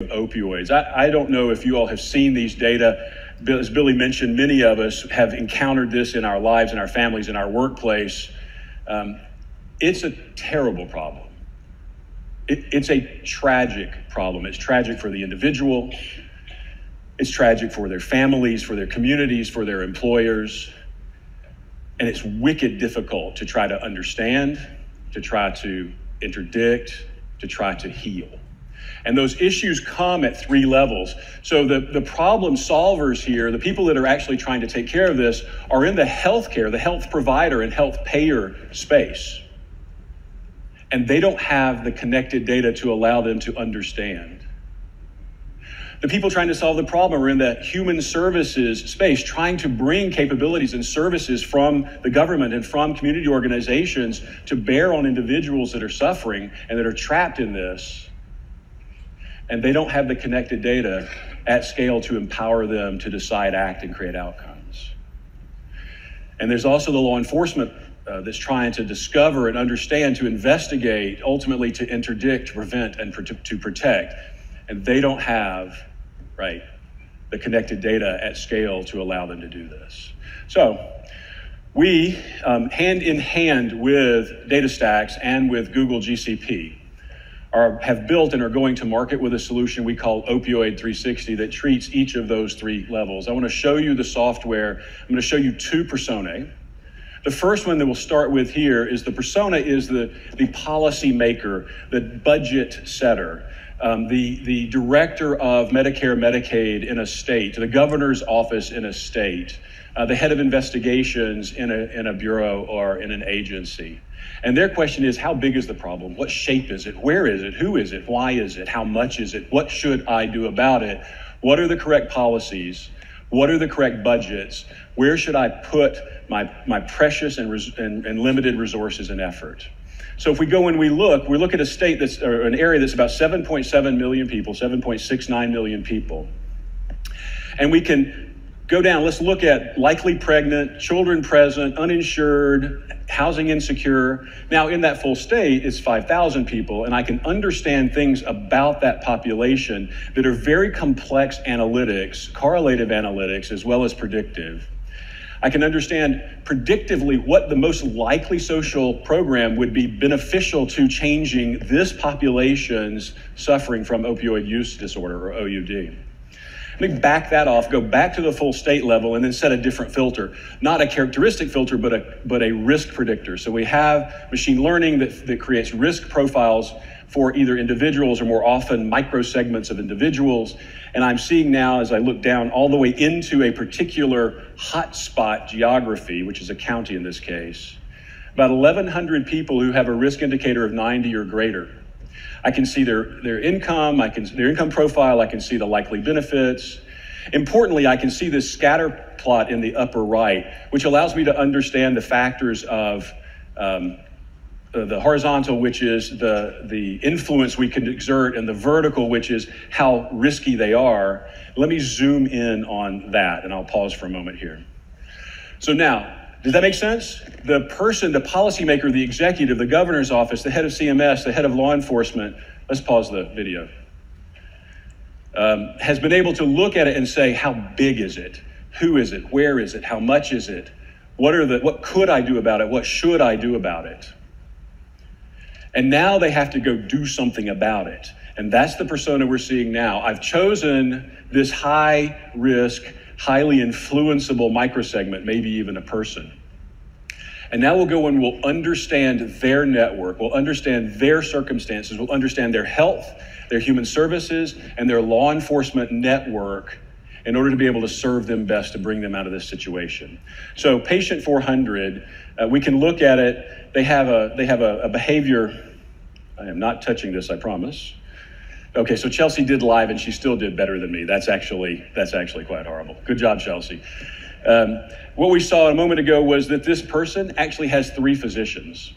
opioids. I don't know if you all have seen these data. As Billy mentioned, many of us have encountered this in our lives, in our families, in our workplace. It's a terrible problem. It's a tragic problem. It's tragic for the individual. It's tragic for their families, for their communities, for their employers. And it's wicked difficult to try to understand, to try to interdict, to try to heal. And those issues come at three levels. So the problem solvers here, the people that are actually trying to take care of this, are in the healthcare, the health provider and health payer space. And they don't have the connected data to allow them to understand. The people trying to solve the problem are in the human services space, trying to bring capabilities and services from the government and from community organizations to bear on individuals that are suffering and that are trapped in this. And they don't have the connected data at scale to empower them to decide, act, and create outcomes. And there's also the law enforcement that's trying to discover and understand, to investigate, ultimately to interdict, to prevent, and to protect. And they don't have, the connected data at scale to allow them to do this. So we, hand in hand with DataStax and with Google GCP, have built and are going to market with a solution we call Opioid360 that treats each of those three levels. I want to show you the software. I'm going to show you two personae. The first one that we'll start with here is the persona is the policy maker, the budget setter, the director of Medicare, Medicaid in a state, the governor's office in a state, the head of investigations in a bureau or in an agency. And their question is, how big is the problem? What shape is it? Where is it? Who is it? Why is it? How much is it? What should I do about it? What are the correct policies? What are the correct budgets? Where should I put my precious and limited resources and effort? So if we go and we look at a state or an area that's about 7.7 million people, 7.69 million people. And we can go down, let's look at likely pregnant, children present, uninsured, housing insecure. Now in that full state, it's 5,000 people, and I can understand things about that population that are very complex analytics, correlative analytics, as well as predictive. I can understand predictively what the most likely social program would be beneficial to changing this population's suffering from opioid use disorder, or OUD. Let me back that off, go back to the full state level, and then set a different filter. Not a characteristic filter, but a risk predictor. So we have machine learning that creates risk profiles for either individuals or more often micro segments of individuals. And I'm seeing now, as I look down all the way into a particular hotspot geography, which is a county in this case, about 1,100 people who have a risk indicator of 90 or greater. I can see their income, their income profile, I can see the likely benefits. Importantly, I can see this scatter plot in the upper right, which allows me to understand the factors of the horizontal, which is the influence we can exert, and the vertical, which is how risky they are. Let me zoom in on that, and I'll pause for a moment here. So now, does that make sense? The person, the policymaker, the executive, the governor's office, the head of CMS, the head of law enforcement, let's pause the video, has been able to look at it and say, how big is it? Who is it? Where is it? How much is it? What could I do about it? What should I do about it? And now they have to go do something about it. And that's the persona we're seeing now. I've chosen this high risk, highly influenceable microsegment, maybe even a person. And now we'll go and we'll understand their network, we'll understand their circumstances, we'll understand their health, their human services, and their law enforcement network in order to be able to serve them best to bring them out of this situation. So patient 400, we can look at it. They have a behavior. I am not touching this, I promise. Okay, so Chelsea did live and she still did better than me. That's actually quite horrible. Good job, Chelsea. What we saw a moment ago was that this person actually has 3 physicians.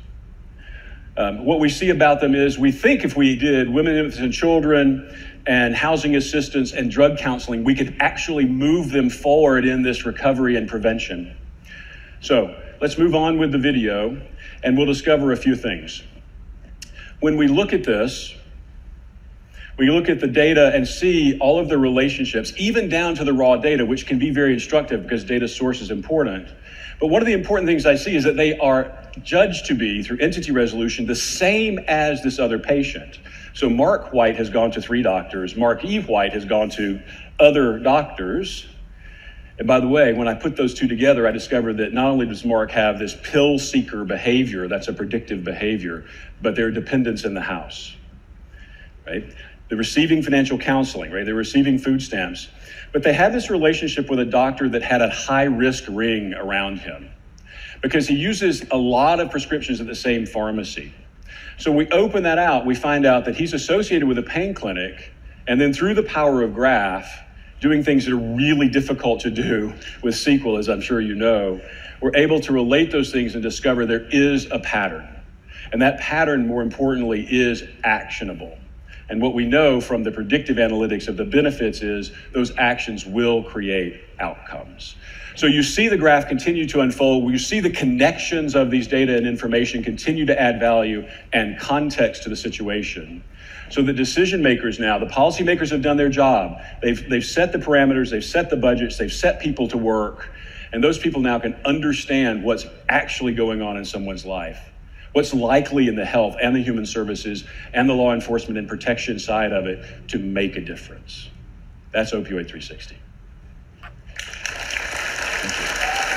What we see about them is we think if we did women, infants, and children and housing assistance and drug counseling, we could actually move them forward in this recovery and prevention. So let's move on with the video and we'll discover a few things. When we look at this, We look at the data and see all of the relationships, even down to the raw data, which can be very instructive because data source is important. But one of the important things I see is that they are judged to be, through entity resolution, the same as this other patient. So Mark White has gone to 3 doctors. Mark E. White has gone to other doctors. And by the way, when I put those 2 together, I discovered that not only does Mark have this pill seeker behavior, that's a predictive behavior, but there are dependents in the house, right? They're receiving financial counseling, right? They're receiving food stamps, but they had this relationship with a doctor that had a high-risk ring around him because he uses a lot of prescriptions at the same pharmacy. So we open that out, we find out that he's associated with a pain clinic, and then through the power of graph, doing things that are really difficult to do with SQL, as I'm sure you know, we're able to relate those things and discover there is a pattern. And that pattern, more importantly, is actionable. And what we know from the predictive analytics of the benefits is those actions will create outcomes. So you see the graph continue to unfold. You see the connections of these data and information continue to add value and context to the situation. So the decision makers now, the policymakers have done their job. They've set the parameters, they've set the budgets, they've set people to work, and those people now can understand what's actually going on in someone's life, what's likely in the health and the human services and the law enforcement and protection side of it to make a difference. That's Opioid 360.